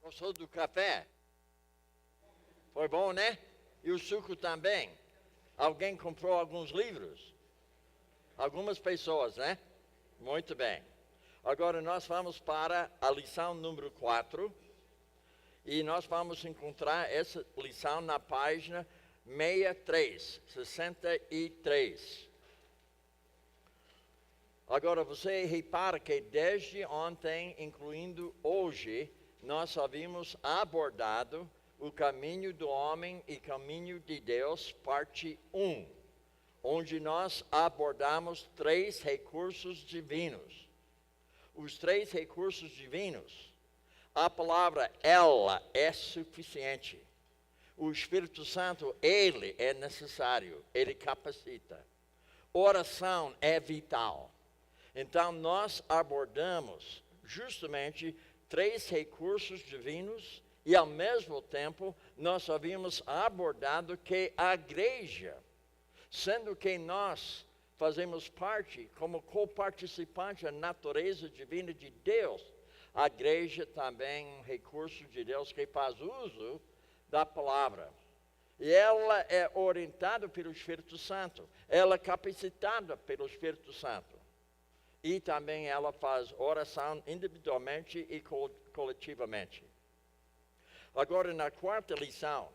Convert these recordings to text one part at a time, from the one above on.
Gostou do café? Foi bom, né? E o suco também. Alguém comprou alguns livros? Algumas pessoas, né? Muito bem. Agora nós vamos para a lição número 4. E nós vamos encontrar essa lição na página 63. Agora você repara que desde ontem, incluindo hoje, nós havíamos abordado o caminho do homem e caminho de Deus, parte 1, onde nós abordamos 3 recursos divinos. Os 3 recursos divinos, a palavra ela é suficiente. O Espírito Santo, ele é necessário, ele capacita. Oração é vital. Então nós abordamos justamente 3 recursos divinos e ao mesmo tempo nós havíamos abordado que a igreja, sendo que nós fazemos parte como coparticipante da natureza divina de Deus, a igreja também é um recurso de Deus que faz uso da palavra. E ela é orientada pelo Espírito Santo, ela é capacitada pelo Espírito Santo. E também ela faz oração individualmente e coletivamente. Agora, na 4ª lição,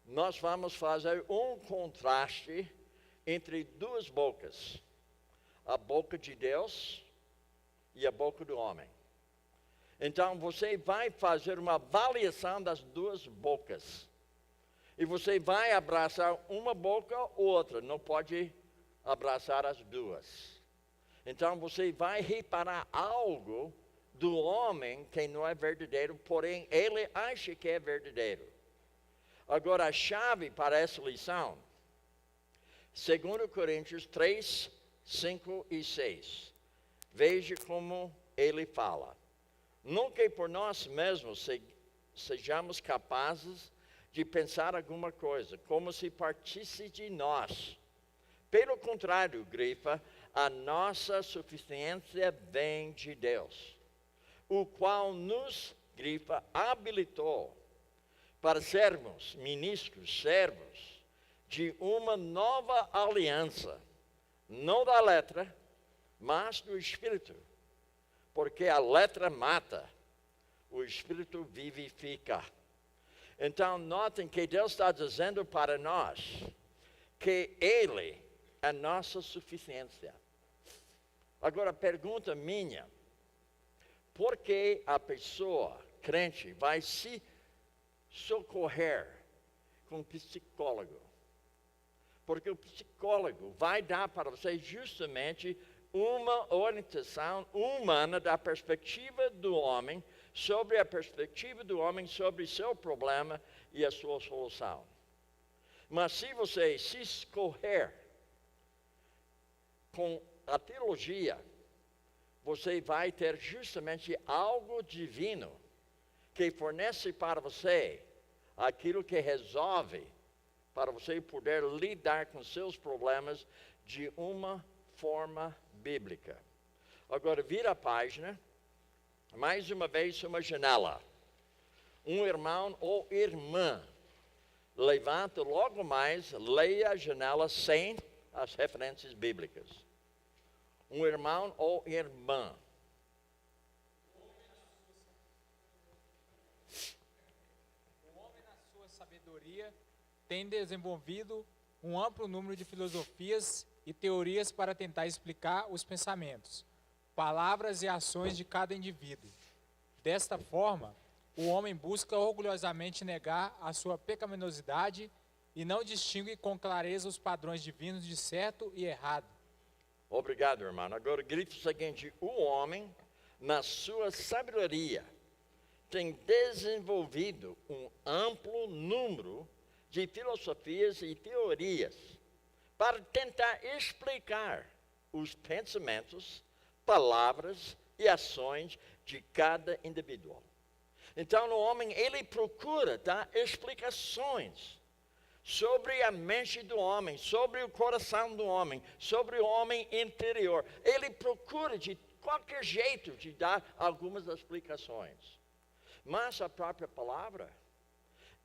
nós vamos fazer um contraste entre 2 bocas. A boca de Deus e a boca do homem. Então, você vai fazer uma avaliação das 2 bocas. E você vai abraçar uma boca ou outra, não pode abraçar as 2. Então você vai reparar algo do homem que não é verdadeiro, porém ele acha que é verdadeiro. Agora a chave para essa lição, 2 Coríntios 3, 5 e 6. Veja como ele fala. Nunca por nós mesmos sejamos capazes de pensar alguma coisa, como se partisse de nós. Pelo contrário, grifa, a nossa suficiência vem de Deus, o qual nos, grifa, habilitou para sermos ministros, servos de uma nova aliança, não da letra, mas do Espírito, porque a letra mata, o Espírito vivifica. Então, notem que Deus está dizendo para nós que Ele é a nossa suficiência. Agora, pergunta minha, por que a pessoa crente vai se socorrer com um psicólogo? Porque o psicólogo vai dar para você justamente uma orientação humana da perspectiva do homem, sobre a perspectiva do homem, sobre seu problema e a sua solução. Mas se você se escorrer com a teologia, você vai ter justamente algo divino que fornece para você aquilo que resolve para você poder lidar com seus problemas de uma forma bíblica. Agora vira a página, mais uma vez uma janela. Um irmão ou irmã levanta logo mais, leia a janela sem as referências bíblicas. Um irmão ou irmã. O homem, na sua sabedoria, tem desenvolvido um amplo número de filosofias e teorias para tentar explicar os pensamentos, palavras e ações de cada indivíduo. Desta forma, o homem busca orgulhosamente negar a sua pecaminosidade e não distingue com clareza os padrões divinos de certo e errado. Obrigado, irmão. Agora grita o seguinte: o homem, na sua sabedoria, tem desenvolvido um amplo número de filosofias e teorias para tentar explicar os pensamentos, palavras e ações de cada indivíduo. Então, o homem, ele procura dar explicações sobre a mente do homem, sobre o coração do homem, sobre o homem interior. Ele procura de qualquer jeito de dar algumas explicações. Mas a própria palavra,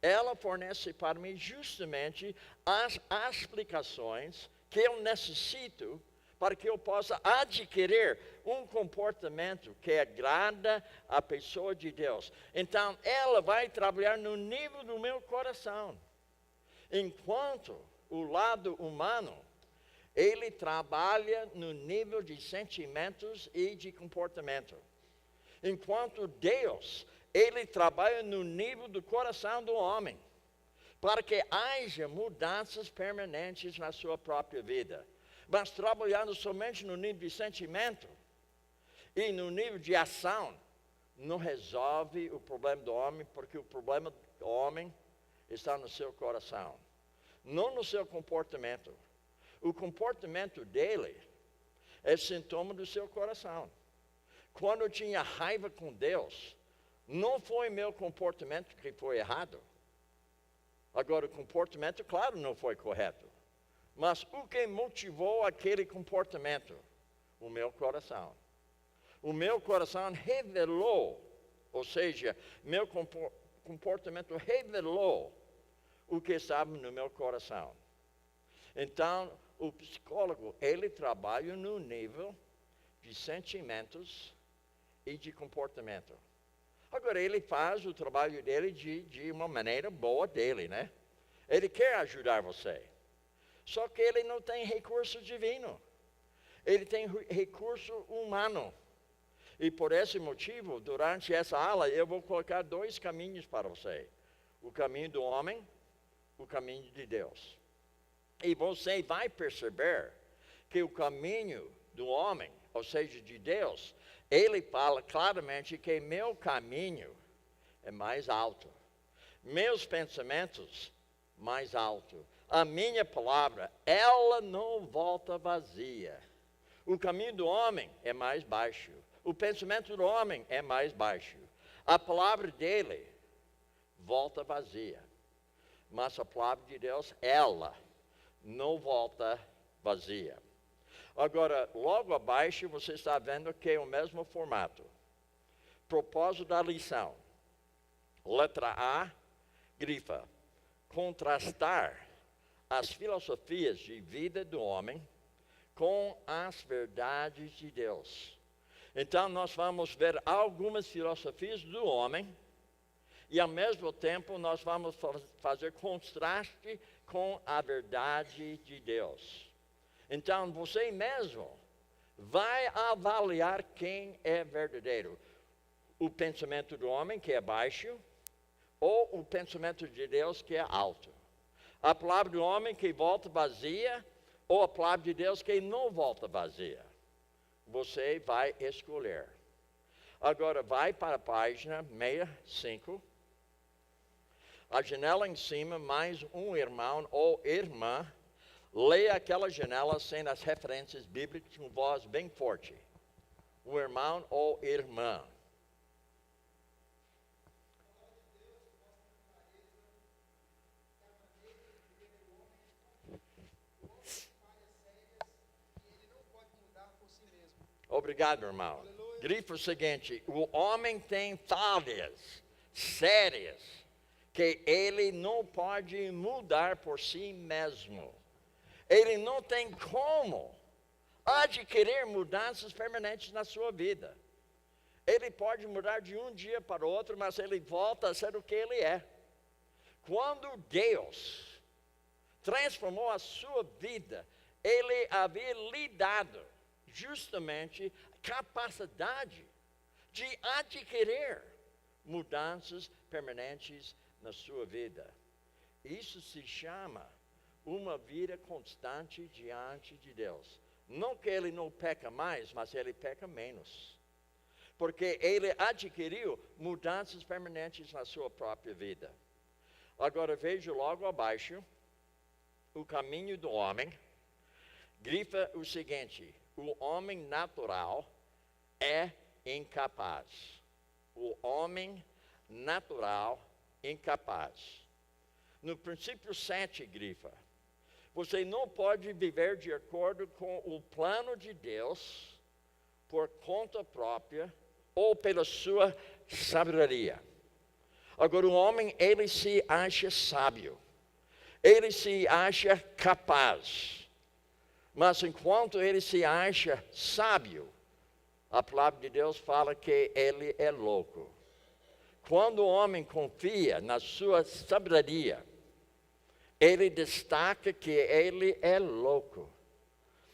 ela fornece para mim justamente as explicações que eu necessito para que eu possa adquirir um comportamento que agrada a pessoa de Deus. Então, ela vai trabalhar no nível do meu coração. Enquanto o lado humano, ele trabalha no nível de sentimentos e de comportamento. Enquanto Deus, ele trabalha no nível do coração do homem, para que haja mudanças permanentes na sua própria vida. Mas trabalhando somente no nível de sentimento e no nível de ação, não resolve o problema do homem, porque o problema do homem está no seu coração, não no seu comportamento. O comportamento dele é sintoma do seu coração. Quando eu tinha raiva com Deus, não foi meu comportamento que foi errado. Agora, o comportamento, claro, não foi correto. Mas o que motivou aquele comportamento? O meu coração. O meu coração revelou, ou seja, meu comportamento revelou o que estava no meu coração. Então, o psicólogo, ele trabalha no nível de sentimentos e de comportamento. Agora, ele faz o trabalho dele de uma maneira boa dele, né? Ele quer ajudar você. Só que ele não tem recurso divino. Ele tem recurso humano. E por esse motivo, durante essa aula, eu vou colocar 2 caminhos para você. O caminho do homem, o caminho de Deus. E você vai perceber que o caminho do homem, ou seja, de Deus, ele fala claramente que meu caminho é mais alto. Meus pensamentos, mais alto. A minha palavra, ela não volta vazia. O caminho do homem é mais baixo. O pensamento do homem é mais baixo. A palavra dele volta vazia. Mas a palavra de Deus, ela não volta vazia. Agora, logo abaixo, você está vendo que é o mesmo formato. Propósito da lição. Letra A, grifa. Contrastar as filosofias de vida do homem com as verdades de Deus. Então, nós vamos ver algumas filosofias do homem e, ao mesmo tempo, nós vamos fazer contraste com a verdade de Deus. Então, você mesmo vai avaliar quem é verdadeiro. O pensamento do homem, que é baixo, ou o pensamento de Deus, que é alto. A palavra do homem que volta vazia, ou a palavra de Deus que não volta vazia. Você vai escolher. Agora, vai para a página 65. A janela em cima, mais um irmão ou irmã. Leia aquela janela sem as referências bíblicas com voz bem forte. O irmão ou irmã. Obrigado, irmão. Grifa o seguinte: o homem tem falhas sérias que ele não pode mudar por si mesmo. Ele não tem como adquirir mudanças permanentes na sua vida. Ele pode mudar de um dia para o outro, mas ele volta a ser o que ele é. Quando Deus transformou a sua vida, ele havia lhe dado justamente capacidade de adquirir mudanças permanentes na sua vida. Isso se chama uma vida constante diante de Deus. Não que ele não peca mais, mas ele peca menos. Porque ele adquiriu mudanças permanentes na sua própria vida. Agora veja logo abaixo, o caminho do homem. Grifa o seguinte: o homem natural é incapaz. O homem natural incapaz. No princípio 7, grifa. Você não pode viver de acordo com o plano de Deus por conta própria ou pela sua sabedoria. Agora, o homem, ele se acha sábio. Ele se acha capaz. Mas enquanto ele se acha sábio, a palavra de Deus fala que ele é louco. Quando o homem confia na sua sabedoria, ele destaca que ele é louco.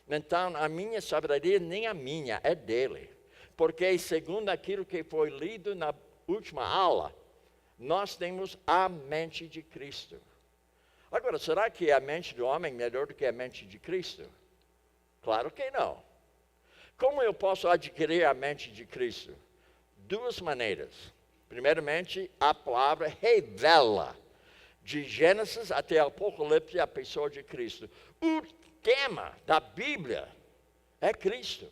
Então, a minha sabedoria nem a minha, é dele. Porque segundo aquilo que foi lido na última aula, nós temos a mente de Cristo. Agora, será que a mente do homem é melhor do que a mente de Cristo? Claro que não. Como eu posso adquirir a mente de Cristo? Duas maneiras. Primeiramente, a palavra revela, de Gênesis até Apocalipse, a pessoa de Cristo. O tema da Bíblia é Cristo.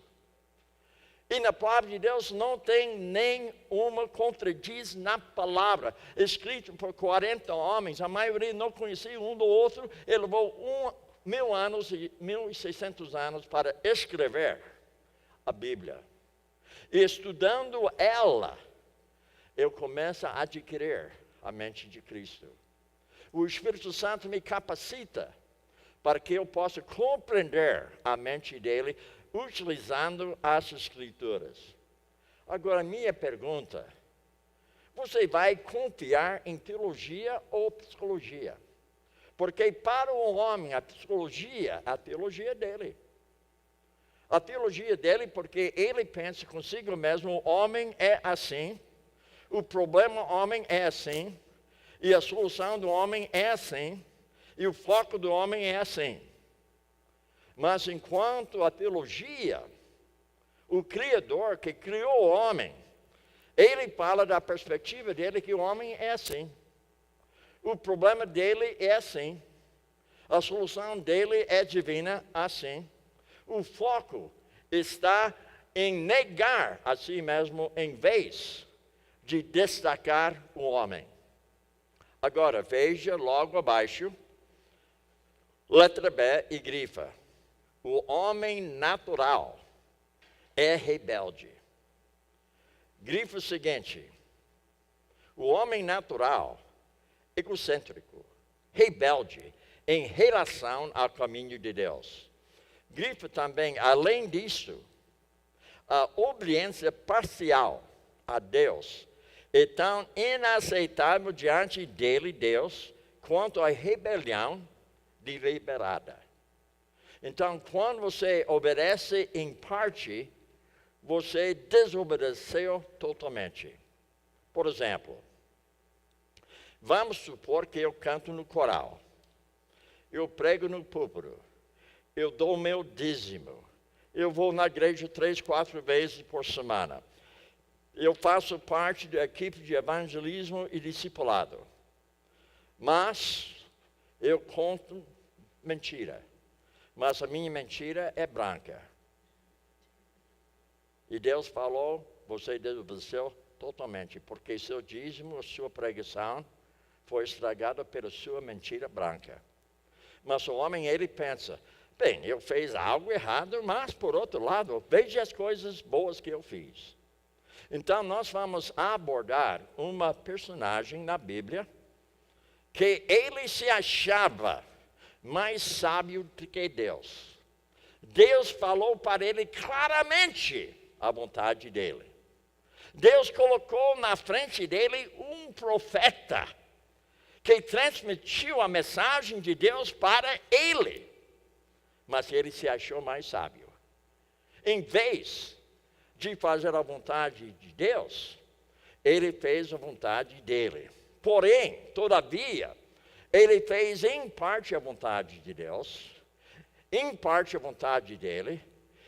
E na palavra de Deus não tem nenhuma contradiz na palavra. Escrito por 40 homens, a maioria não conhecia um do outro. Ele levou 1.000 anos e 1.600 anos para escrever a Bíblia. E estudando ela, eu começo a adquirir a mente de Cristo. O Espírito Santo me capacita para que eu possa compreender a mente dele, utilizando as Escrituras. Agora, minha pergunta: você vai confiar em teologia ou psicologia? Porque para o homem, a teologia dele. A teologia dele, porque ele pensa consigo mesmo, o homem é assim, o problema do homem é assim, e a solução do homem é assim, e o foco do homem é assim. Mas enquanto a teologia, o Criador que criou o homem, ele fala da perspectiva dele que o homem é assim. O problema dele é assim. A solução dele é divina assim. O foco está em negar a si mesmo em vez de destacar o homem. Agora, veja logo abaixo, letra B e grifa. O homem natural é rebelde. Grifa o seguinte: o homem natural, egocêntrico, rebelde em relação ao caminho de Deus. Grifa também, além disso, a obediência parcial a Deus é tão inaceitável diante dele, Deus, quanto a rebelião deliberada. Então, quando você obedece em parte, você desobedeceu totalmente. Por exemplo, vamos supor que eu canto no coral, eu prego no púlpito, eu dou meu dízimo, eu vou na igreja 3, 4 vezes por semana, eu faço parte da equipe de evangelismo e discipulado, mas eu conto mentira. Mas a minha mentira é branca. E Deus falou, você desobedeceu totalmente, porque seu dízimo, sua pregação, foi estragada pela sua mentira branca. Mas o homem, ele pensa, bem, eu fiz algo errado, mas por outro lado, veja as coisas boas que eu fiz. Então nós vamos abordar uma personagem na Bíblia, que ele se achava mais sábio do que Deus. Deus falou para ele claramente a vontade dele. Deus colocou na frente dele um profeta que transmitiu a mensagem de Deus para ele. Mas ele se achou mais sábio. Em vez de fazer a vontade de Deus, ele fez a vontade dele. Porém, todavia, ele fez em parte a vontade de Deus, em parte a vontade dele,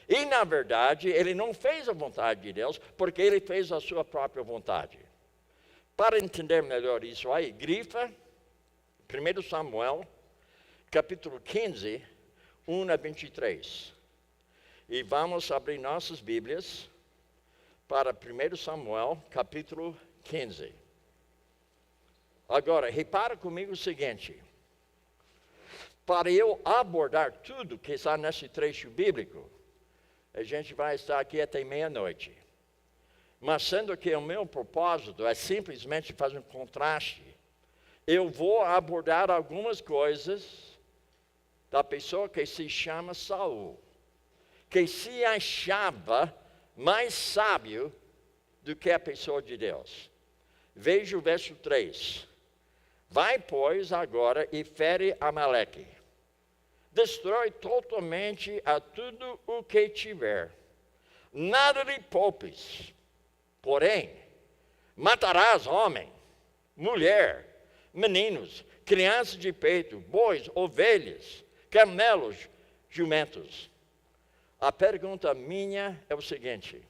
e na verdade ele não fez a vontade de Deus, porque ele fez a sua própria vontade. Para entender melhor isso aí, grifa 1 Samuel, capítulo 15, 1 a 23. E vamos abrir nossas Bíblias para 1 Samuel, capítulo 15. Agora, repara comigo o seguinte: para eu abordar tudo que está nesse trecho bíblico, a gente vai estar aqui até meia-noite. Mas sendo que o meu propósito é simplesmente fazer um contraste, eu vou abordar algumas coisas da pessoa que se chama Saul, que se achava mais sábio do que a pessoa de Deus. Veja o verso 3. Vai, pois, agora e fere Amaleque. Destrói totalmente a tudo o que tiver. Nada lhe poupes. Porém, matarás homem, mulher, meninos, crianças de peito, bois, ovelhas, camelos, jumentos. A pergunta minha é o seguinte: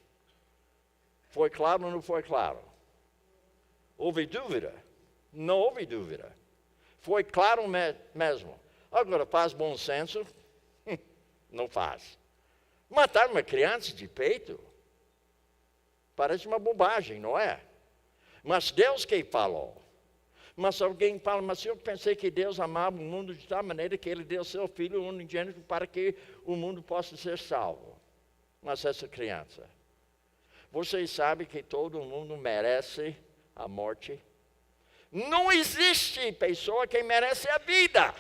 foi claro ou não foi claro? Houve dúvida? Não houve dúvida. Foi claro mesmo. Agora, faz bom senso? Não faz. Matar uma criança de peito? Parece uma bobagem, não é? Mas Deus que falou. Mas alguém fala, mas eu pensei que Deus amava o mundo de tal maneira que Ele deu seu Filho unigênito para que o mundo possa ser salvo. Mas essa criança, vocês sabem que todo mundo merece a morte? Não existe pessoa que merece a vida.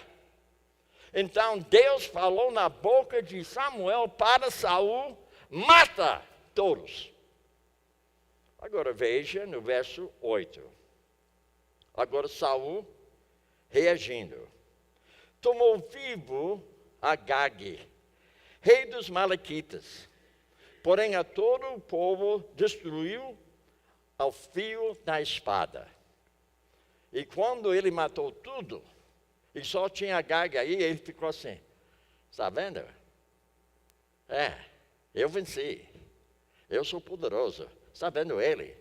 Então Deus falou na boca de Samuel para Saul, mata todos. Agora veja no verso 8. Agora Saul reagindo. Tomou vivo Agag, rei dos Malequitas. Porém a todo o povo destruiu ao fio da espada. E quando ele matou tudo, e só tinha Agag aí, ele ficou assim. Está vendo? Eu venci. Eu sou poderoso. Está vendo ele?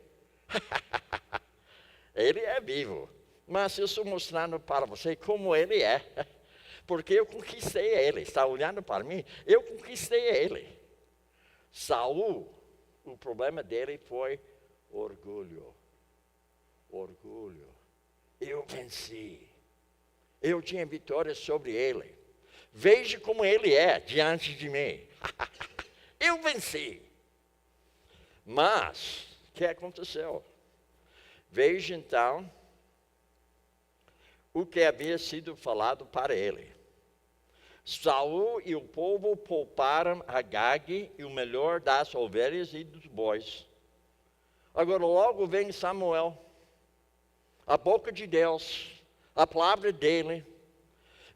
Ele é vivo. Mas eu estou mostrando para você como ele é. Porque eu conquistei ele. Está olhando para mim? Eu conquistei ele. Saul, o problema dele foi orgulho. Orgulho. Eu venci. Eu tinha vitória sobre ele. Veja como ele é diante de mim. Eu venci. Mas, o que aconteceu? Veja então o que havia sido falado para ele. Saul e o povo pouparam Agag e o melhor das ovelhas e dos bois. Agora logo vem Samuel, a boca de Deus, a palavra dele.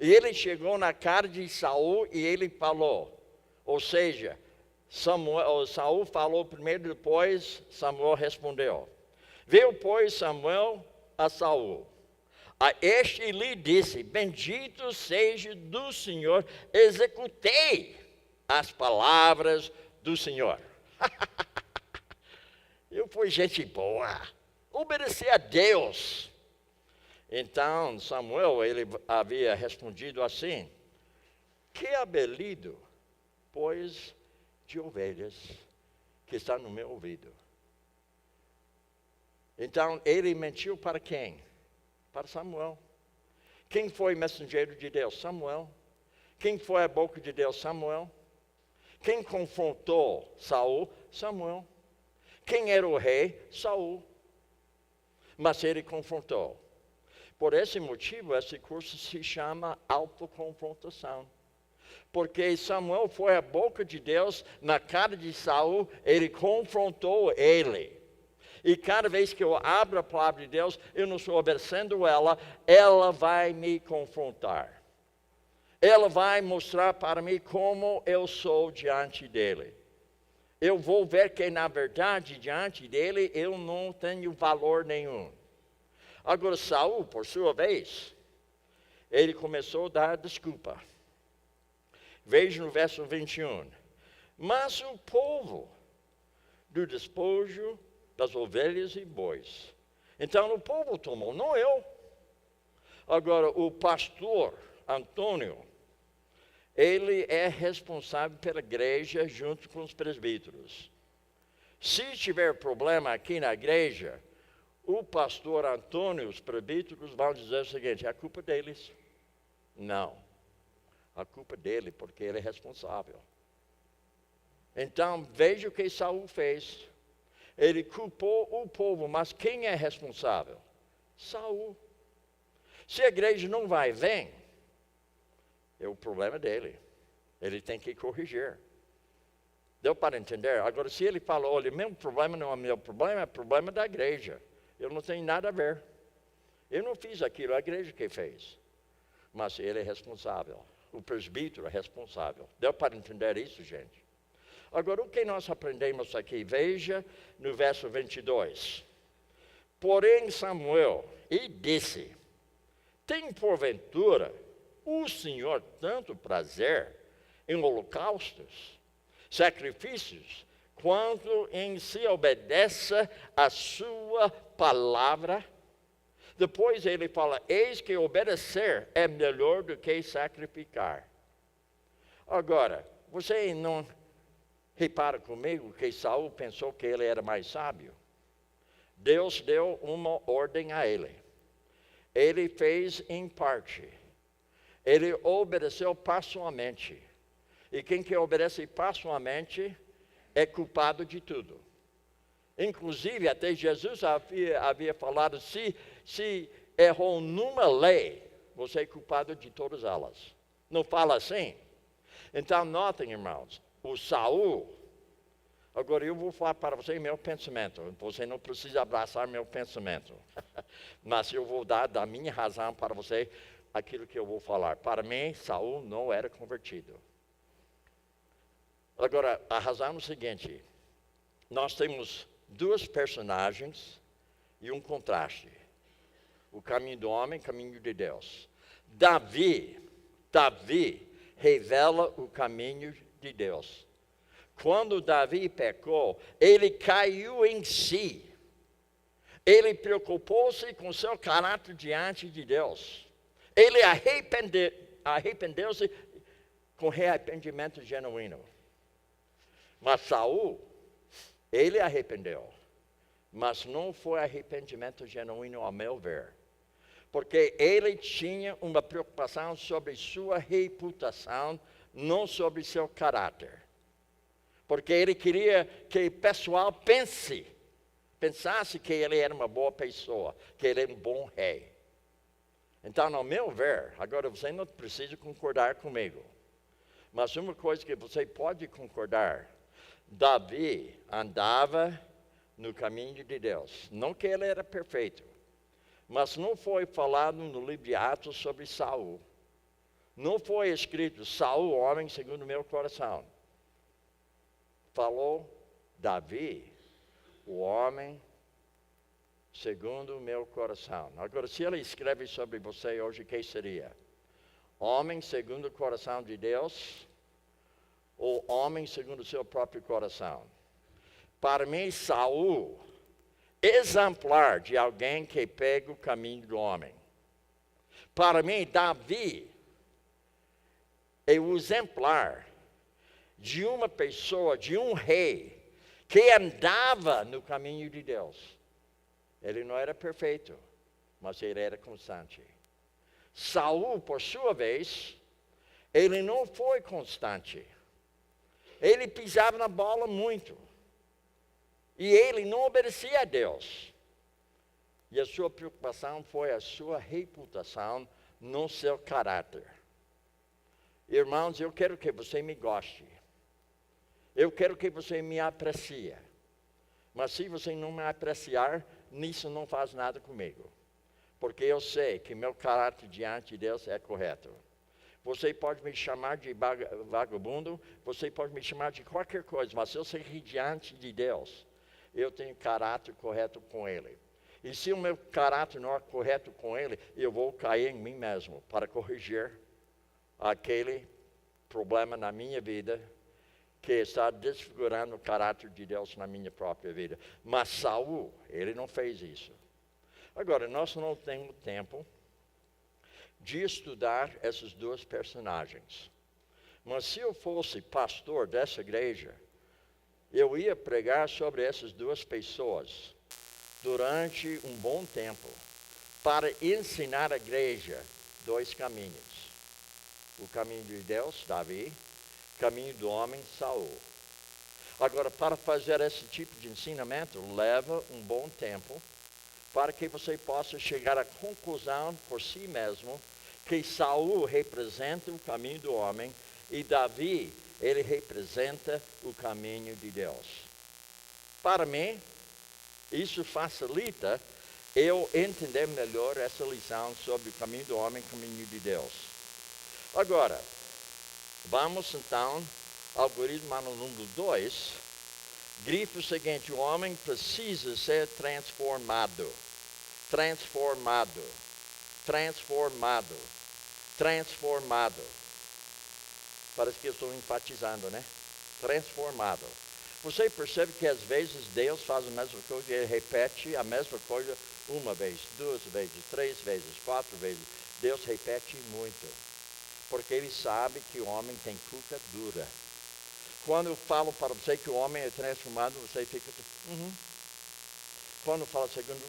E ele chegou na cara de Saul e ele falou. Ou seja, Saul falou primeiro, depois Samuel respondeu. Veio, pois, Samuel a Saul. A este lhe disse, bendito seja do Senhor, executei as palavras do Senhor. Eu fui gente boa, obedeci a Deus. Então Samuel, ele havia respondido assim, que abelido, pois, de ovelhas que está no meu ouvido. Então ele mentiu para quem? Para Samuel. Quem foi mensageiro de Deus? Samuel. Quem foi a boca de Deus? Samuel. Quem confrontou Saul? Samuel. Quem era o rei? Saul. Mas ele confrontou. Por esse motivo, esse curso se chama autoconfrontação. Porque Samuel foi a boca de Deus na cara de Saul, ele confrontou ele. E cada vez que eu abro a palavra de Deus, eu não estou obedecendo ela, ela vai me confrontar. Ela vai mostrar para mim como eu sou diante dele. Eu vou ver que, na verdade, diante dele, eu não tenho valor nenhum. Agora, Saul, por sua vez, ele começou a dar desculpa. Veja no verso 21. Mas o povo do despojo das ovelhas e bois. Então o povo tomou, não eu. Agora o pastor Antônio, ele é responsável pela igreja junto com os presbíteros. Se tiver problema aqui na igreja, o pastor Antônio, os presbíteros vão dizer o seguinte, é a culpa deles. Não, a culpa dele, porque ele é responsável. Então veja o que Saul fez. Ele culpou o povo, mas quem é responsável? Saul. Se a igreja não vai bem, é o problema dele. Ele tem que corrigir. Deu para entender? Agora, se ele fala, olha, meu problema não é meu problema, é problema da igreja. Eu não tenho nada a ver. Eu não fiz aquilo, a igreja que fez. Mas ele é responsável. O presbítero é responsável. Deu para entender isso, gente? Agora, o que nós aprendemos aqui? Veja no verso 22. Porém, Samuel, e disse, tem porventura o Senhor tanto prazer em holocaustos, sacrifícios, quanto em se obedeça a sua palavra? Depois ele fala, eis que obedecer é melhor do que sacrificar. Agora, você não repara comigo que Saul pensou que ele era mais sábio? Deus deu uma ordem a ele. Ele fez em parte. Ele obedeceu parcialmente. E quem que obedece parcialmente é culpado de tudo. Inclusive, até Jesus havia falado, se errou numa lei, você é culpado de todas elas. Não fala assim? Então, notem, irmãos, o Saul, agora eu vou falar para você meu pensamento, você não precisa abraçar meu pensamento, mas eu vou dar da minha razão para você aquilo que eu vou falar. Para mim, Saul não era convertido. Agora, a razão é o seguinte, nós temos duas personagens e um contraste. O caminho do homem, o caminho de Deus. Davi revela o caminho de Deus. Quando Davi pecou, ele caiu em si. Ele preocupou-se com seu caráter diante de Deus. Ele arrependeu-se com arrependimento genuíno. Mas Saul, ele arrependeu. Mas não foi arrependimento genuíno, ao meu ver. Porque ele tinha uma preocupação sobre sua reputação, não sobre seu caráter. Porque ele queria que o pessoal pensasse que ele era uma boa pessoa, que ele era um bom rei. Então, ao meu ver, agora você não precisa concordar comigo. Mas uma coisa que você pode concordar, Davi andava no caminho de Deus. Não que ele era perfeito, mas não foi falado no livro de Atos sobre Saul. Não foi escrito, Saul, homem segundo o meu coração. Falou, Davi, o homem segundo o meu coração. Agora, se ele escreve sobre você hoje, o que seria? Homem segundo o coração de Deus ou homem segundo o seu próprio coração? Para mim, Saul, exemplar de alguém que pega o caminho do homem. Para mim, Davi é o exemplar de uma pessoa, de um rei, que andava no caminho de Deus. Ele não era perfeito, mas ele era constante. Saul, por sua vez, ele não foi constante. Ele pisava na bola muito. E ele não obedecia a Deus. E a sua preocupação foi a sua reputação, não seu caráter. Irmãos, eu quero que você me goste. Eu quero que você me aprecie. Mas se você não me apreciar, nisso não faz nada comigo. Porque eu sei que meu caráter diante de Deus é correto. Você pode me chamar de vagabundo, você pode me chamar de qualquer coisa, mas eu sei que diante de Deus, eu tenho caráter correto com Ele. E se o meu caráter não é correto com Ele, eu vou cair em mim mesmo para corrigir aquele problema na minha vida que está desfigurando o caráter de Deus na minha própria vida. Mas Saul, ele não fez isso. Agora, nós não temos tempo de estudar esses dois personagens. Mas se eu fosse pastor dessa igreja, eu ia pregar sobre essas duas pessoas durante um bom tempo, para ensinar a igreja dois caminhos. O caminho de Deus, Davi, o caminho do homem, Saul. Agora, para fazer esse tipo de ensinamento, leva um bom tempo para que você possa chegar à conclusão por si mesmo que Saul representa o caminho do homem e Davi, ele representa o caminho de Deus. Para mim, isso facilita eu entender melhor essa lição sobre o caminho do homem e o caminho de Deus. Agora, vamos então ao algoritmo número 2. Grife o seguinte: o homem precisa ser transformado. Transformado. Transformado. Transformado. Parece que eu estou enfatizando, né? Transformado. Você percebe que às vezes Deus faz a mesma coisa e ele repete a mesma coisa uma vez, duas vezes, 3 vezes, 4 vezes. Deus repete muito, porque ele sabe que o homem tem cuca dura. Quando eu falo para você que o homem é transformado, você fica, Quando eu falo segundo,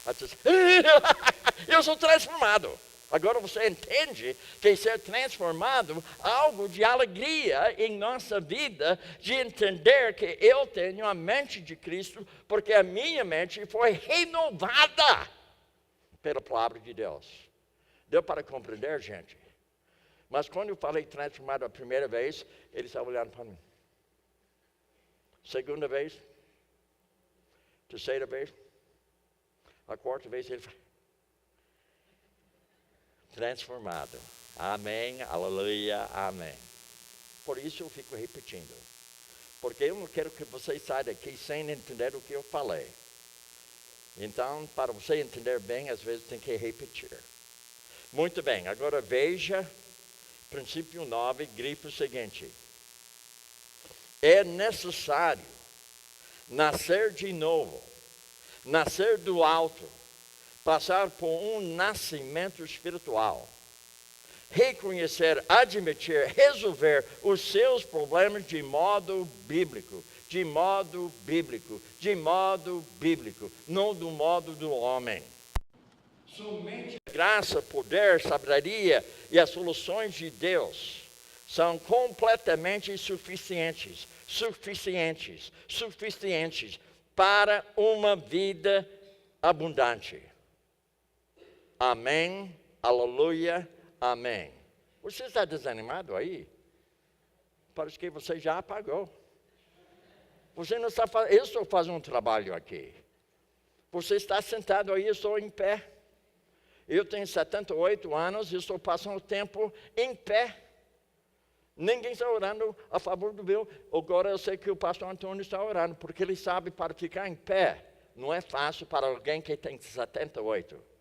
a terceira, eu sou transformado. Agora você entende que ser transformado é algo de alegria em nossa vida, de entender que eu tenho a mente de Cristo, porque a minha mente foi renovada pela palavra de Deus. Deu para compreender, gente? Mas quando eu falei transformado a primeira vez, ele estava olhando para mim. Segunda vez, terceira vez, a quarta vez ele falou, transformado. Amém, aleluia, amém. Por isso eu fico repetindo. Porque eu não quero que você saia daqui sem entender o que eu falei. Então, para você entender bem, às vezes tem que repetir. Muito bem, agora veja, princípio 9, grife o seguinte. É necessário nascer de novo, nascer do alto, passar por um nascimento espiritual, reconhecer, admitir, resolver os seus problemas de modo bíblico, de modo bíblico, de modo bíblico, não do modo do homem. Somente a graça, poder, sabedoria e as soluções de Deus são completamente suficientes para uma vida abundante. Amém, aleluia, amém. Você está desanimado aí? Parece que você já apagou. Você não está fazendo, eu estou fazendo um trabalho aqui. Você está sentado aí, eu estou em pé. Eu tenho 78 anos e estou passando tempo em pé. Ninguém está orando a favor do meu. Agora eu sei que o pastor Antônio está orando, porque ele sabe para ficar em pé. Não é fácil para alguém que tem 78.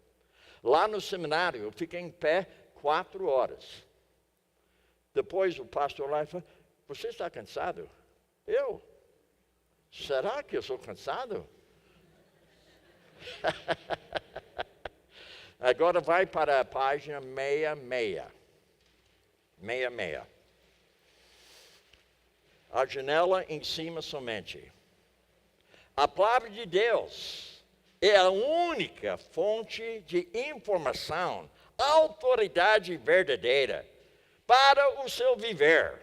Lá no seminário, eu fiquei em pé 4 horas. Depois o pastor lá falou, você está cansado? Eu? Será que eu sou cansado? Agora vai para a página 66. 66. A janela em cima somente. A palavra de Deus é a única fonte de informação, autoridade verdadeira para o seu viver.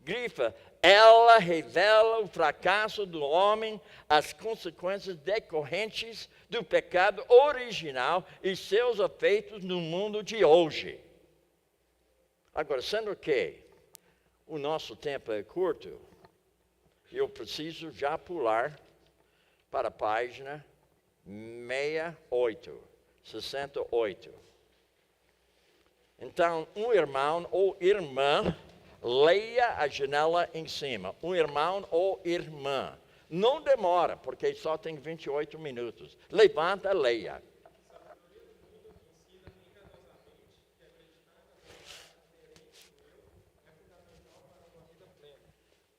Grifa, ela revela o fracasso do homem, as consequências decorrentes do pecado original e seus efeitos no mundo de hoje. Agora, sendo que o nosso tempo é curto, eu preciso já pular para a página 68. Então, um irmão ou irmã, leia a janela em cima. Um irmão ou irmã. Não demora, porque só tem 28 minutos. Levanta, leia.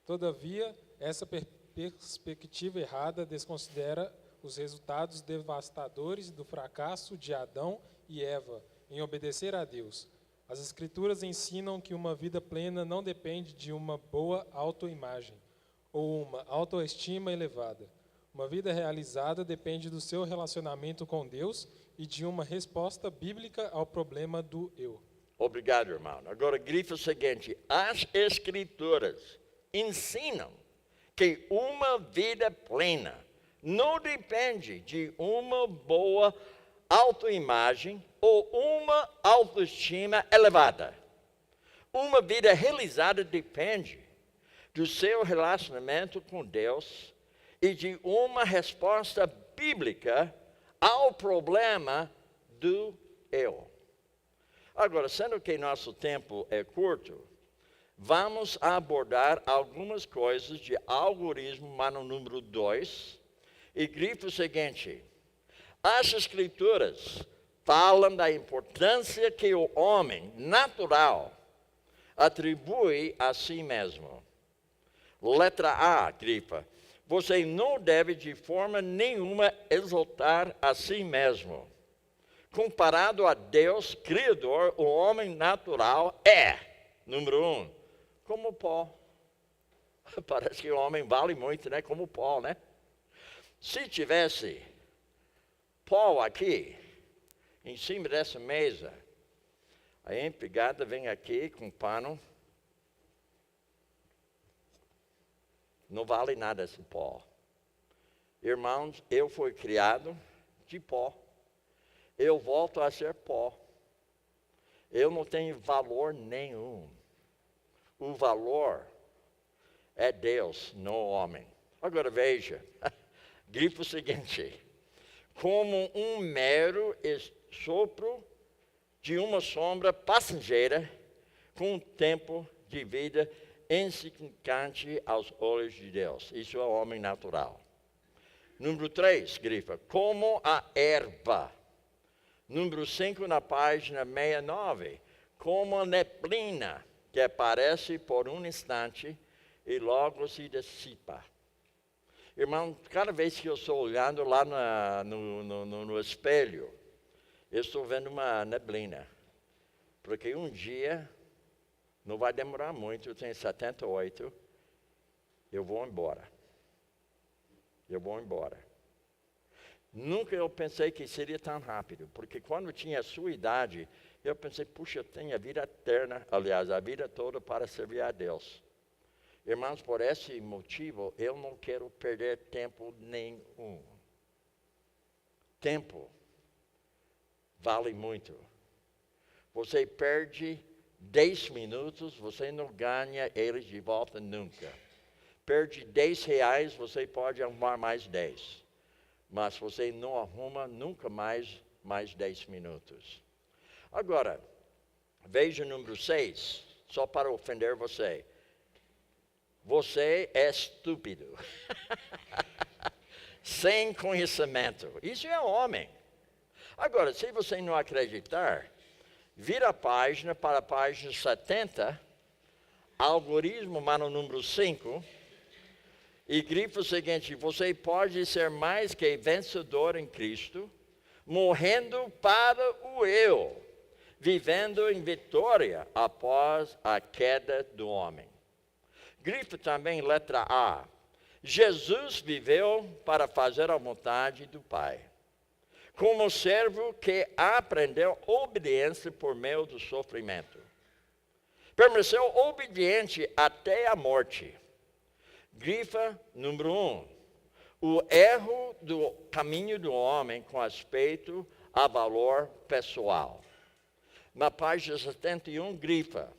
Todavia, essa perspectiva errada desconsidera os resultados devastadores do fracasso de Adão e Eva em obedecer a Deus. As Escrituras ensinam que uma vida plena não depende de uma boa autoimagem ou uma autoestima elevada. Uma vida realizada depende do seu relacionamento com Deus e de uma resposta bíblica ao problema do eu. Obrigado, irmão. Agora, grifa o seguinte: as Escrituras ensinam que uma vida plena não depende de uma boa autoimagem ou uma autoestima elevada. Uma vida realizada depende do seu relacionamento com Deus e de uma resposta bíblica ao problema do eu. Agora, sendo que nosso tempo é curto, vamos abordar algumas coisas de algoritmo humano número 2, e grifa o seguinte: as Escrituras falam da importância que o homem natural atribui a si mesmo. Letra A, grifa: você não deve de forma nenhuma exaltar a si mesmo. Comparado a Deus, Criador, o homem natural é, número 1, como pó. Parece que o homem vale muito, né? Como pó, né? Se tivesse pó aqui, em cima dessa mesa, a empregada vem aqui com pano. Não vale nada esse pó. Irmãos, eu fui criado de pó. Eu volto a ser pó. Eu não tenho valor nenhum. O valor é Deus, não o homem. Agora veja, grifa o seguinte: como um mero sopro de uma sombra passageira, com um tempo de vida insignificante aos olhos de Deus. Isso é o homem natural. Número 3, grifa: como a erva. Número 5, na página 69, como a neblina, que aparece por um instante e logo se dissipa. Irmão, cada vez que eu estou olhando lá no espelho, eu estou vendo uma neblina. Porque um dia, não vai demorar muito, eu tenho 78, eu vou embora. Eu vou embora. Nunca eu pensei que seria tão rápido, porque quando eu tinha a sua idade, eu pensei, puxa, eu tenho a vida eterna, aliás, a vida toda para servir a Deus. Irmãos, por esse motivo, eu não quero perder tempo nenhum. Tempo vale muito. Você perde 10 minutos, você não ganha eles de volta nunca. Perde 10 reais, você pode arrumar mais 10. Mas você não arruma nunca mais 10 minutos. Agora, veja o número 6, só para ofender você. Você é estúpido. Sem conhecimento. Isso é homem. Agora, se você não acreditar, vira a página para a página 70, algoritmo humano número 5, e grifa o seguinte: você pode ser mais que vencedor em Cristo, morrendo para o eu, vivendo em vitória após a queda do homem. Grifa também letra A: Jesus viveu para fazer a vontade do Pai. Como servo que aprendeu obediência por meio do sofrimento. Permaneceu obediente até a morte. Grifa número 1. O erro do caminho do homem com respeito a valor pessoal. Na página 71, grifa,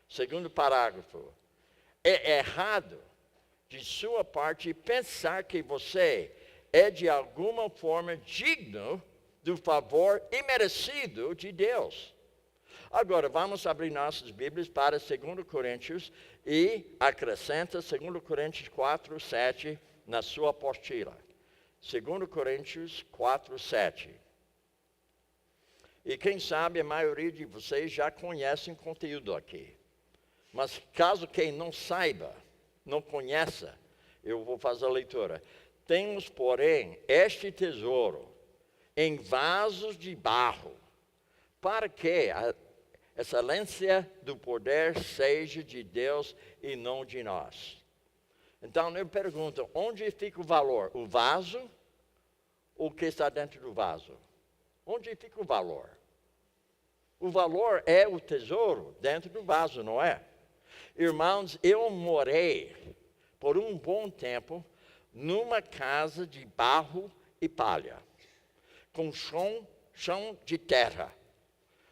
segundo parágrafo: é errado de sua parte pensar que você é de alguma forma digno do favor imerecido de Deus. Agora, vamos abrir nossas Bíblias para 2 Coríntios e acrescenta 2 Coríntios 4, 7 na sua apostila. 2 Coríntios 4, 7. E quem sabe a maioria de vocês já conhecem o conteúdo aqui. Mas caso quem não saiba, não conheça, eu vou fazer a leitura. Temos, porém, este tesouro em vasos de barro, para que a excelência do poder seja de Deus e não de nós. Então eu pergunto, onde fica o valor? O vaso ou o que está dentro do vaso? Onde fica o valor? O valor é o tesouro dentro do vaso, não é? Irmãos, eu morei por um bom tempo numa casa de barro e palha, com chão de terra.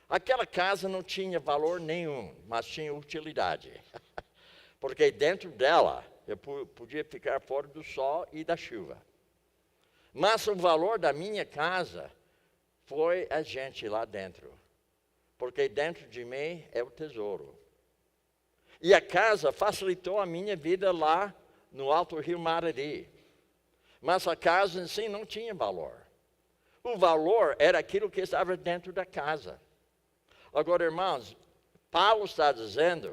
Aquela casa não tinha valor nenhum, mas tinha utilidade. Porque dentro dela eu podia ficar fora do sol e da chuva. Mas o valor da minha casa foi a gente lá dentro. Porque dentro de mim é o tesouro. E a casa facilitou a minha vida lá no Alto Rio Marari. Mas a casa em si não tinha valor. O valor era aquilo que estava dentro da casa. Agora, irmãos, Paulo está dizendo,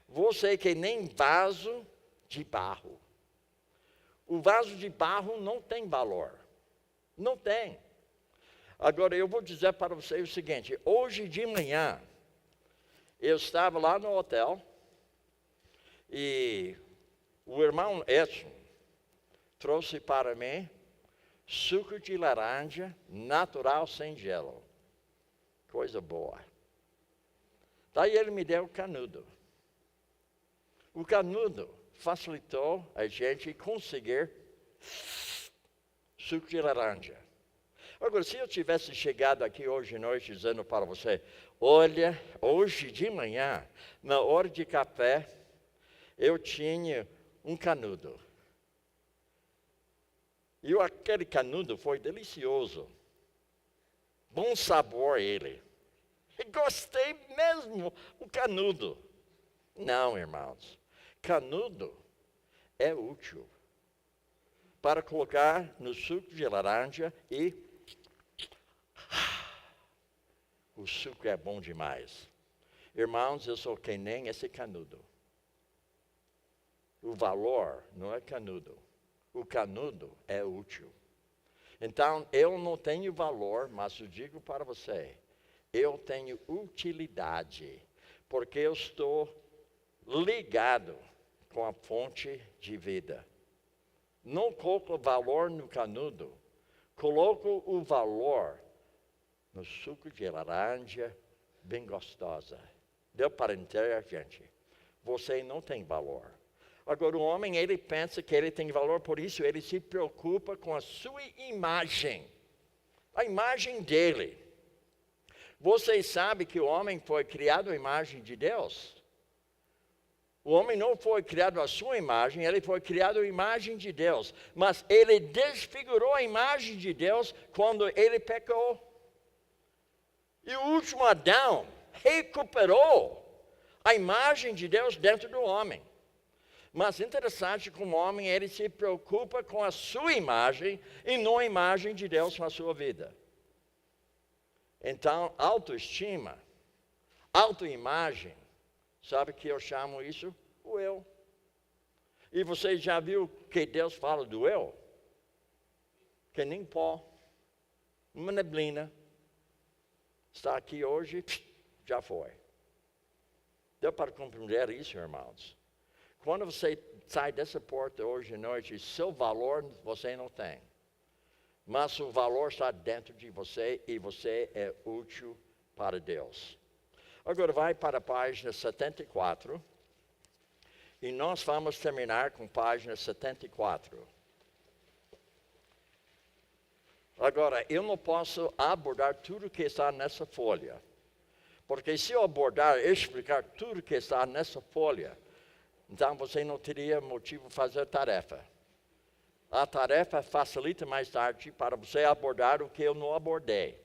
você que nem vaso de barro. O vaso de barro não tem valor. Não tem. Agora, eu vou dizer para você o seguinte, hoje de manhã, eu estava lá no hotel, e o irmão Edson trouxe para mim suco de laranja natural sem gelo. Coisa boa. Daí ele me deu o canudo. O canudo facilitou a gente conseguir suco de laranja. Agora, se eu tivesse chegado aqui hoje à noite dizendo para você, olha, hoje de manhã, na hora de café, eu tinha um canudo. E aquele canudo foi delicioso. Bom sabor ele. E gostei mesmo o canudo. Não, irmãos. Canudo é útil para colocar no suco de laranja e o suco é bom demais. Irmãos, eu sou que nem esse canudo. O valor não é canudo. O canudo é útil. Então, eu não tenho valor, mas eu digo para você, eu tenho utilidade, porque eu estou ligado com a fonte de vida. Não coloco valor no canudo, coloco o valor no suco de laranja, bem gostosa. Deu para entender, gente? Você não tem valor. Agora, o homem, ele pensa que ele tem valor, por isso ele se preocupa com a sua imagem. A imagem dele. Vocês sabem que o homem foi criado à imagem de Deus? O homem não foi criado à sua imagem, ele foi criado à imagem de Deus. Mas ele desfigurou a imagem de Deus quando ele pecou. E o último Adão recuperou a imagem de Deus dentro do homem. Mas interessante como o homem, ele se preocupa com a sua imagem e não a imagem de Deus na sua vida. Então, autoestima, autoimagem, sabe o que eu chamo isso? O eu. E você já viu que Deus fala do eu? Que nem pó, uma neblina. Está aqui hoje, já foi. Deu para compreender isso, irmãos? Quando você sai dessa porta hoje à noite, seu valor você não tem. Mas o valor está dentro de você e você é útil para Deus. Agora vai para a página 74. E nós vamos terminar com página 74. Agora, eu não posso abordar tudo que está nessa folha. Porque se eu abordar e explicar tudo que está nessa folha, então você não teria motivo para fazer tarefa. A tarefa facilita mais tarde para você abordar o que eu não abordei.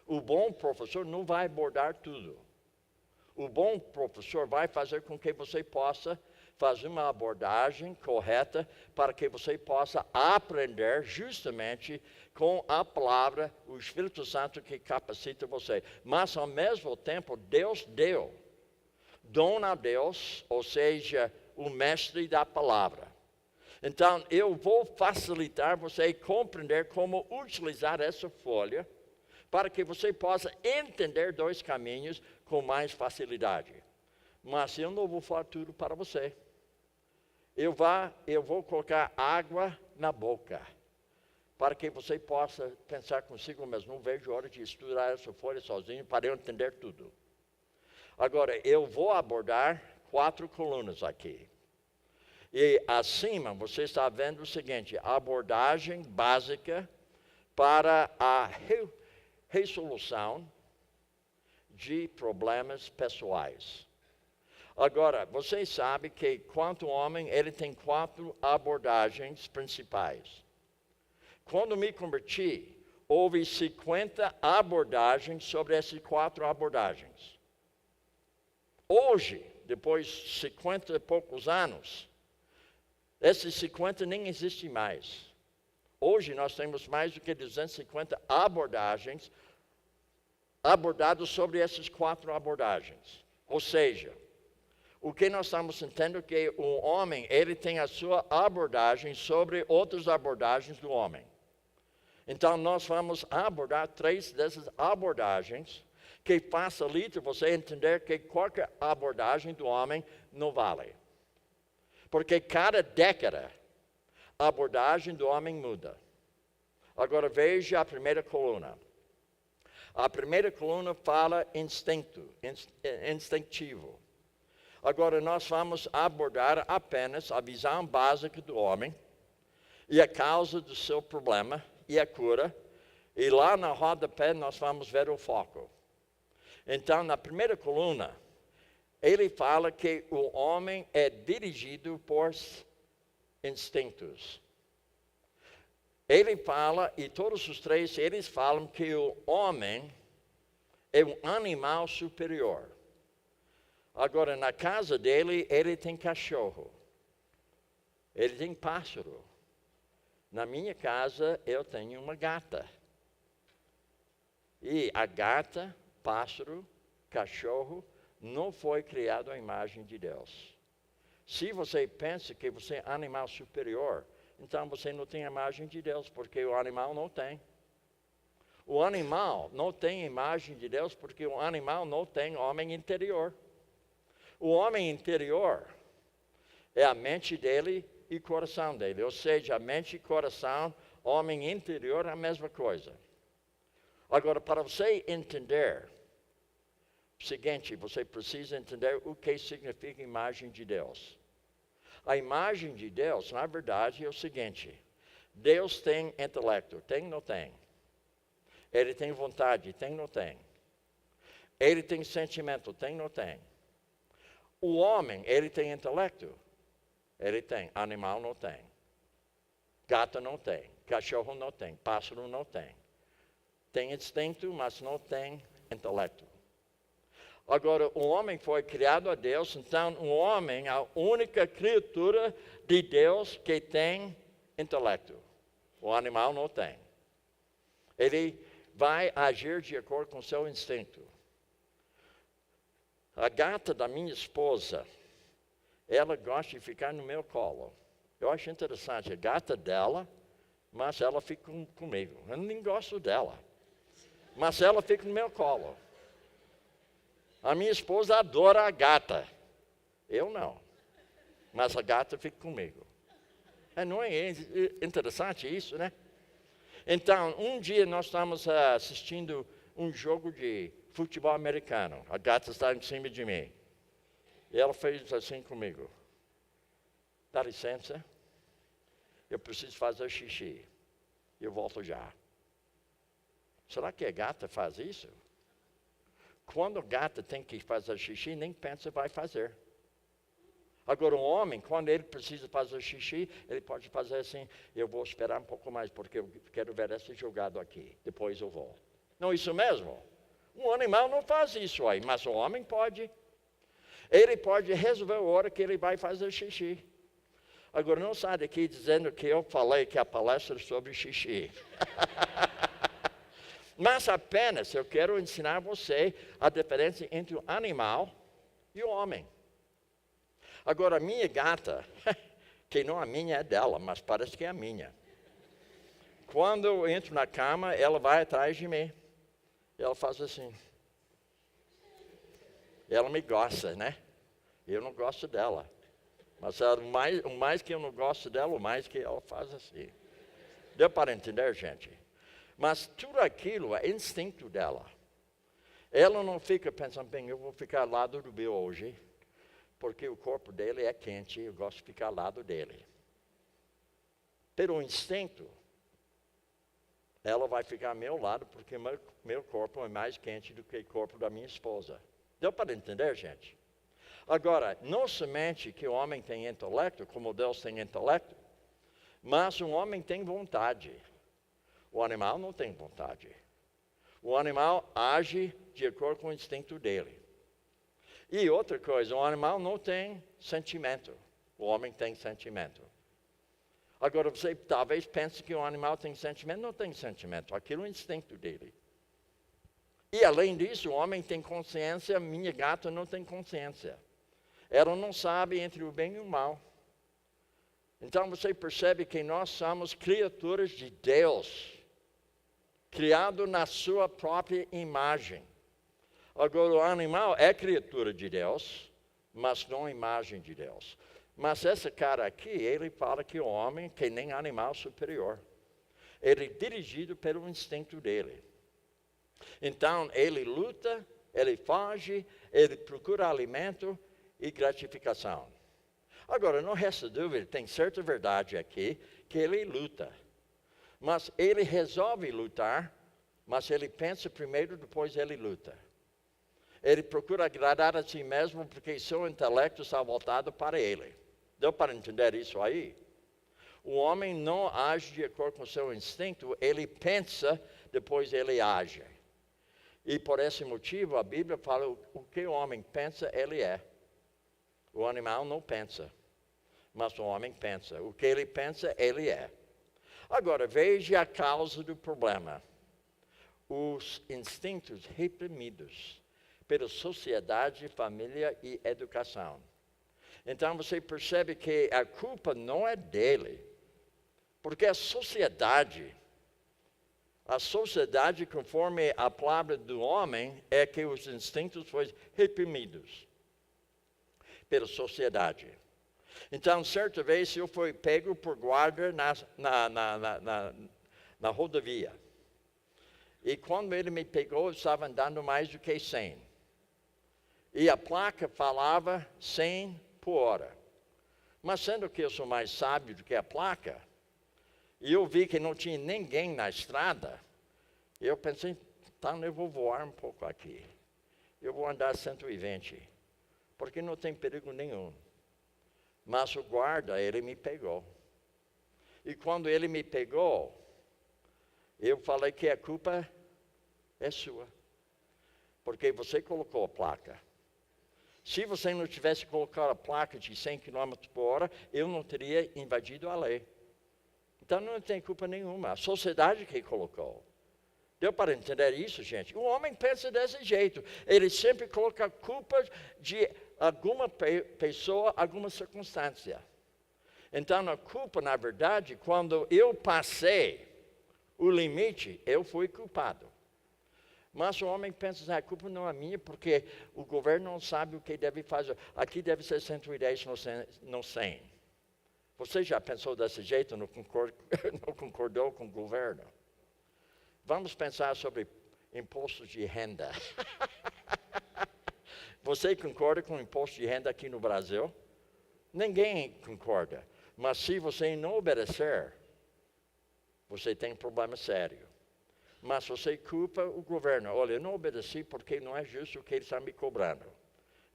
O bom professor não vai abordar tudo. O bom professor vai fazer com que você possa fazer uma abordagem correta para que você possa aprender justamente com a palavra, o Espírito Santo que capacita você. Mas ao mesmo tempo, Deus deu dom a Deus, ou seja, o mestre da palavra. Então, eu vou facilitar você compreender como utilizar essa folha para que você possa entender dois caminhos com mais facilidade. Mas eu não vou falar tudo para você. Eu vou colocar água na boca para que você possa pensar consigo mesmo. Não vejo hora de estudar essa folha sozinho para eu entender tudo. Agora, eu vou abordar 4 colunas aqui. E acima você está vendo o seguinte: abordagem básica para a resolução de problemas pessoais. Agora, vocês sabem que quanto homem, ele tem 4 abordagens principais. Quando me converti, houve 50 abordagens sobre essas 4 abordagens. Hoje, depois de 50 e poucos anos, esses 50 nem existem mais. Hoje nós temos mais do que 250 abordagens abordadas sobre essas 4 abordagens. Ou seja, o que nós estamos entendendo é que o homem, ele tem a sua abordagem sobre outras abordagens do homem. Então nós vamos abordar 3 dessas abordagens que facilita você entender que qualquer abordagem do homem não vale. Porque cada década, a abordagem do homem muda. Agora veja a primeira coluna. A primeira coluna fala instintivo. Agora nós vamos abordar apenas a visão básica do homem e a causa do seu problema e a cura. E lá na rodapé nós vamos ver o foco. Então, na primeira coluna, ele fala que o homem é dirigido por instintos. Ele fala, e todos os 3, eles falam que o homem é um animal superior. Agora, na casa dele, ele tem cachorro. Ele tem pássaro. Na minha casa, eu tenho uma gata. E a gata, pássaro, cachorro, não foi criado à imagem de Deus. Se você pensa que você é animal superior, então você não tem a imagem de Deus, porque o animal não tem. O animal não tem imagem de Deus, porque o animal não tem homem interior. O homem interior é a mente dele e coração dele. Ou seja, a mente e coração, homem interior é a mesma coisa. Agora, para você entender o seguinte, você precisa entender o que significa imagem de Deus. A imagem de Deus, na verdade, é o seguinte: Deus tem intelecto, tem ou não tem? Ele tem vontade, tem ou não tem? Ele tem sentimento, tem ou não tem? O homem, ele tem intelecto? Ele tem. Animal não tem. Gato não tem. Cachorro não tem. Pássaro não tem. Tem instinto, mas não tem intelecto. Agora, o homem foi criado a Deus, então o homem é a única criatura de Deus que tem intelecto. O animal não tem. Ele vai agir de acordo com seu instinto. A gata da minha esposa, ela gosta de ficar no meu colo. Eu acho interessante, a gata dela, mas ela fica comigo. Eu nem gosto dela, mas ela fica no meu colo. A minha esposa adora a gata. Eu não. Mas a gata fica comigo. Não é interessante isso, né? Então, um dia nós estamos assistindo um jogo de futebol americano. A gata está em cima de mim. E ela fez assim comigo. Dá licença. Eu preciso fazer xixi. Eu volto já. Será que a gata faz isso? Quando a gata tem que fazer xixi, nem pensa vai fazer. Agora o homem, quando ele precisa fazer xixi, ele pode fazer assim: eu vou esperar um pouco mais, porque eu quero ver esse jogado aqui. Depois eu vou. Não é isso mesmo? Um animal não faz isso aí, mas o homem pode. Ele pode resolver a hora que ele vai fazer xixi. Agora não sai daqui dizendo que eu falei que a palestra é sobre xixi. Mas apenas eu quero ensinar a você a diferença entre o animal e o homem. Agora a minha gata, que não é minha, é dela, mas parece que é a minha. Quando eu entro na cama, ela vai atrás de mim. Ela faz assim. Ela me gosta, né? Eu não gosto dela. Mas o mais que eu não gosto dela, o mais que ela faz assim. Deu para entender, gente? Mas tudo aquilo é instinto dela. Ela não fica pensando, bem, eu vou ficar ao lado do Bill hoje, porque o corpo dele é quente, eu gosto de ficar ao lado dele. Pelo instinto, ela vai ficar ao meu lado, porque meu corpo é mais quente do que o corpo da minha esposa. Deu para entender, gente? Agora, não somente que o homem tem intelecto, como Deus tem intelecto, mas o homem tem vontade. O animal não tem vontade. O animal age de acordo com o instinto dele. E outra coisa, o animal não tem sentimento. O homem tem sentimento. Agora, você talvez pense que o animal tem sentimento. Não tem sentimento. Aquilo é o instinto dele. E além disso, o homem tem consciência. Minha gata não tem consciência. Ela não sabe entre o bem e o mal. Então, você percebe que nós somos criaturas de Deus, criado na sua própria imagem. Agora, o animal é criatura de Deus, mas não imagem de Deus. Mas esse cara aqui, ele fala que o homem, que nem animal superior, ele é dirigido pelo instinto dele. Então, ele luta, ele foge, ele procura alimento e gratificação. Agora, não resta dúvida, tem certa verdade aqui, que ele luta. Mas ele resolve lutar, mas ele pensa primeiro, depois ele luta. Ele procura agradar a si mesmo, porque seu intelecto está voltado para ele. Deu para entender isso aí? O homem não age de acordo com o seu instinto, ele pensa, depois ele age. E por esse motivo, a Bíblia fala, o que o homem pensa, ele é. O animal não pensa, mas o homem pensa. O que ele pensa, ele é. Agora, veja a causa do problema. Os instintos reprimidos pela sociedade, família e educação. Então, você percebe que a culpa não é dele, porque a sociedade, conforme a palavra do homem, é que os instintos foram reprimidos pela sociedade. Então, certa vez, eu fui pego por guarda na rodovia. E quando ele me pegou, eu estava andando mais do que 100. E a placa falava 100 por hora. Mas sendo que eu sou mais sábio do que a placa, e eu vi que não tinha ninguém na estrada, eu pensei, então eu vou voar um pouco aqui. Eu vou andar 120, porque não tem perigo nenhum. Mas o guarda, ele me pegou. E quando ele me pegou, eu falei que a culpa é sua. Porque você colocou a placa. Se você não tivesse colocado a placa de 100 km por hora, eu não teria invadido a lei. Então não tem culpa nenhuma. A sociedade que colocou. Deu para entender isso, gente? O homem pensa desse jeito. Ele sempre coloca a culpa de alguma pessoa, alguma circunstância. Então a culpa, na verdade, quando eu passei o limite, eu fui culpado. Mas o homem pensa, a culpa não é minha, porque o governo não sabe o que deve fazer. Aqui deve ser 110, não 100. Você já pensou desse jeito, não concordou com o governo? Vamos pensar sobre impostos de renda. Você concorda com o imposto de renda aqui no Brasil? Ninguém concorda. Mas se você não obedecer, você tem um problema sério. Mas você culpa o governo. Olha, eu não obedeci porque não é justo o que ele está me cobrando.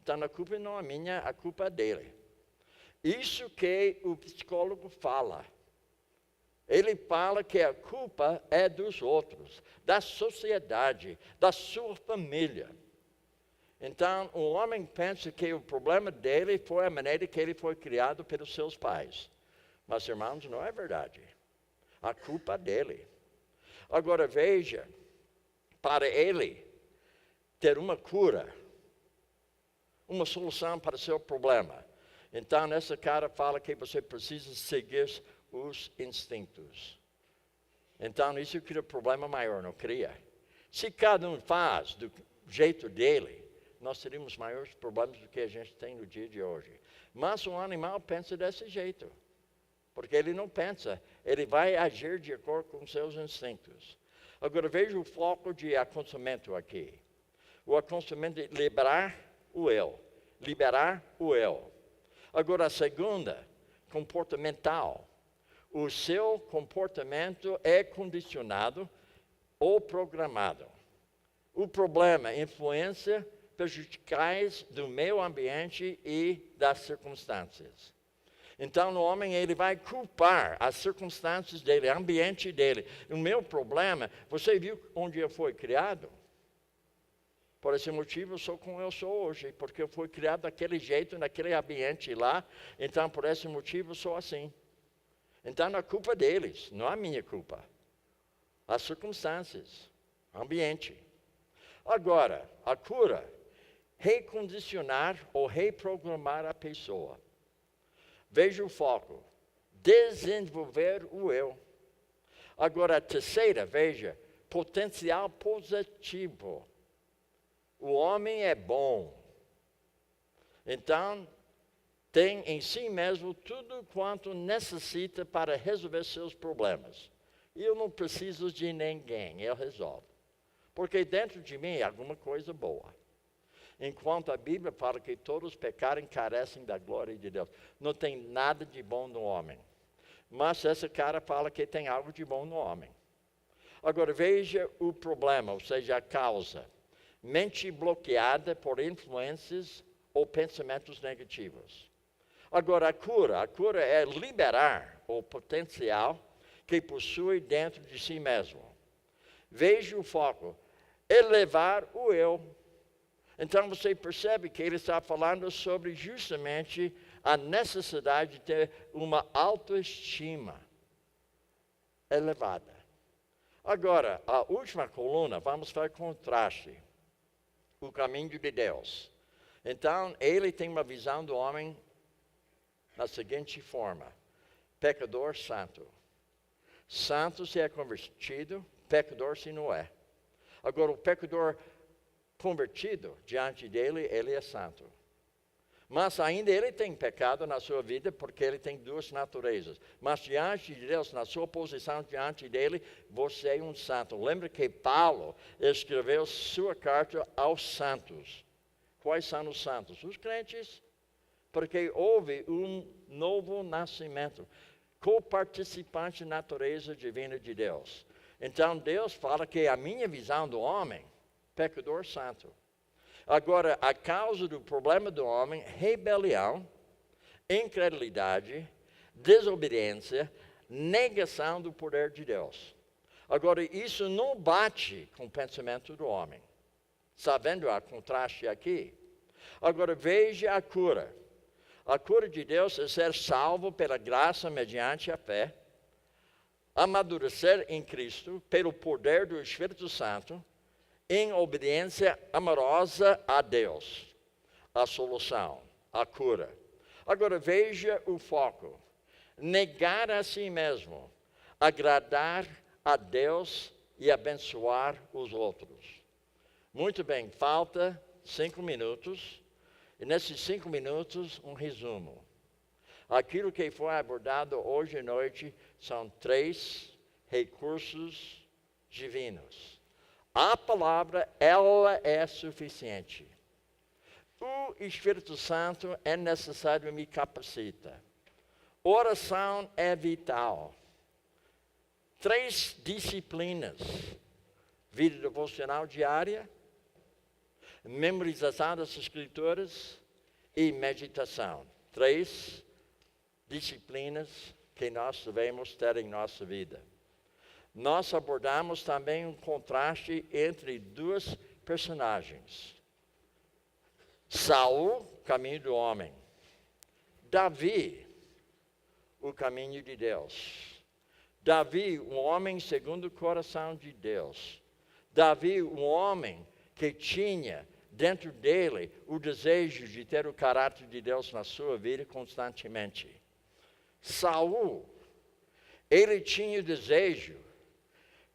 Então a culpa não é minha, a culpa é dele. Isso que o psicólogo fala. Ele fala que a culpa é dos outros, da sociedade, da sua família. Então, o homem pensa que o problema dele foi a maneira que ele foi criado pelos seus pais. Mas, irmãos, não é verdade. A culpa é dele. Agora, veja, para ele ter uma cura, uma solução para o seu problema. Então, esse cara fala que você precisa seguir os instintos. Então, isso cria um problema maior, não cria? Se cada um faz do jeito dele, nós teríamos maiores problemas do que a gente tem no dia de hoje. Mas o animal pensa desse jeito. Porque ele não pensa, ele vai agir de acordo com seus instintos. Agora veja o foco de aconselhamento aqui. O aconselhamento de liberar o eu. Liberar o eu. Agora a segunda, comportamental. O seu comportamento é condicionado ou programado. O problema, influência prejudiciais do meio ambiente e das circunstâncias. Então, o homem, ele vai culpar as circunstâncias dele, o ambiente dele. O meu problema, você viu onde eu fui criado? Por esse motivo, eu sou como eu sou hoje, porque eu fui criado daquele jeito, naquele ambiente lá. Então, por esse motivo, eu sou assim. Então, a culpa deles, não a minha culpa. As circunstâncias, o ambiente. Agora, a cura, recondicionar ou reprogramar a pessoa. Veja o foco, desenvolver o eu. Agora, a terceira, veja, potencial positivo. O homem é bom. Então, tem em si mesmo tudo quanto necessita para resolver seus problemas. E eu não preciso de ninguém, eu resolvo. Porque dentro de mim é alguma coisa boa. Enquanto a Bíblia fala que todos pecaram carecem da glória de Deus. Não tem nada de bom no homem. Mas esse cara fala que tem algo de bom no homem. Agora veja o problema, ou seja, a causa. Mente bloqueada por influências ou pensamentos negativos. Agora a cura é liberar o potencial que possui dentro de si mesmo. Veja o foco, elevar o eu. Então você percebe que ele está falando sobre justamente a necessidade de ter uma autoestima elevada. Agora, a última coluna, vamos fazer contraste. O caminho de Deus. Então, ele tem uma visão do homem na seguinte forma. Pecador santo. Santo se é convertido, pecador se não é. Agora, o pecador convertido diante dele, ele é santo. Mas ainda ele tem pecado na sua vida, porque ele tem duas naturezas. Mas diante de Deus, na sua posição diante dele, você é um santo. Lembra que Paulo escreveu sua carta aos santos. Quais são os santos? Os crentes. Porque houve um novo nascimento. Co-participante da natureza divina de Deus. Então Deus fala que a minha visão do homem, pecador santo. Agora, a causa do problema do homem, rebelião, incredulidade, desobediência, negação do poder de Deus. Agora, isso não bate com o pensamento do homem. Sabendo a contraste aqui. Agora, veja a cura. A cura de Deus é ser salvo pela graça mediante a fé, amadurecer em Cristo pelo poder do Espírito Santo, em obediência amorosa a Deus. A solução, a cura. Agora veja o foco. Negar a si mesmo, agradar a Deus e abençoar os outros. Muito bem, falta 5 minutos. E nesses 5 minutos, um resumo. Aquilo que foi abordado hoje à noite são 3 recursos divinos. A palavra, ela é suficiente. O Espírito Santo é necessário me capacita. Oração é vital. 3 disciplinas. Vida devocional diária, memorização das Escrituras e meditação. 3 disciplinas que nós devemos ter em nossa vida. Nós abordamos também um contraste entre 2 personagens. Saul, caminho do homem. Davi, o caminho de Deus. Davi, um homem segundo o coração de Deus. Davi, um homem que tinha dentro dele o desejo de ter o caráter de Deus na sua vida constantemente. Saul, ele tinha o desejo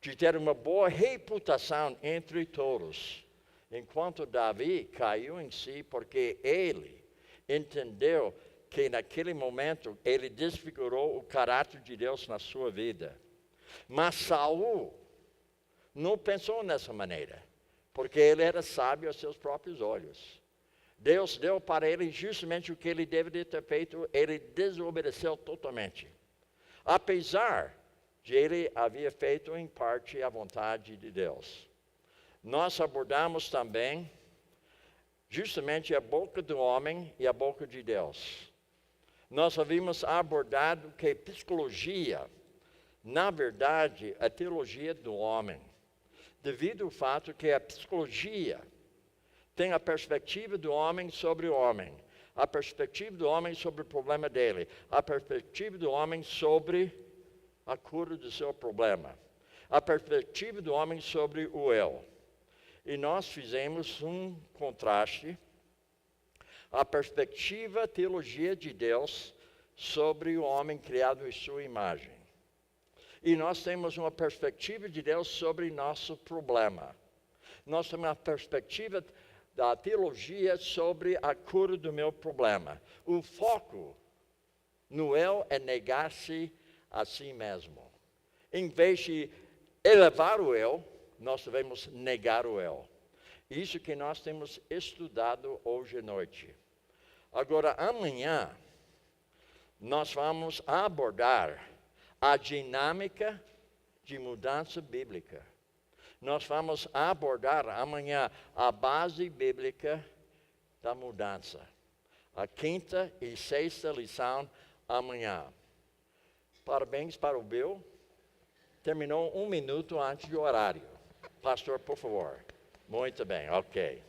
de ter uma boa reputação entre todos, enquanto Davi caiu em si porque ele entendeu que naquele momento ele desfigurou o caráter de Deus na sua vida. Mas Saul não pensou nessa maneira, porque ele era sábio aos seus próprios olhos. Deus deu para ele justamente o que ele deveria ter feito, ele desobedeceu totalmente. Apesar de ele havia feito em parte a vontade de Deus. Nós abordamos também justamente a boca do homem e a boca de Deus. Nós havíamos abordado que psicologia, na verdade, é a teologia do homem. Devido ao fato que a psicologia tem a perspectiva do homem sobre o homem, a perspectiva do homem sobre o problema dele, a perspectiva do homem sobre a cura do seu problema, a perspectiva do homem sobre o eu. E nós fizemos um contraste, a perspectiva, a teologia de Deus sobre o homem criado em sua imagem. E nós temos uma perspectiva de Deus sobre nosso problema. Nós temos uma perspectiva da teologia sobre a cura do meu problema. O foco no eu é negar-se a si mesmo. Em vez de elevar o eu, nós devemos negar o eu. Isso que nós temos estudado hoje à noite. Agora, amanhã, nós vamos abordar a dinâmica de mudança bíblica. Nós vamos abordar amanhã a base bíblica da mudança. A quinta e sexta lição amanhã. Parabéns para o Bill. Terminou 1 minuto antes do horário. Pastor, por favor. Muito bem, ok.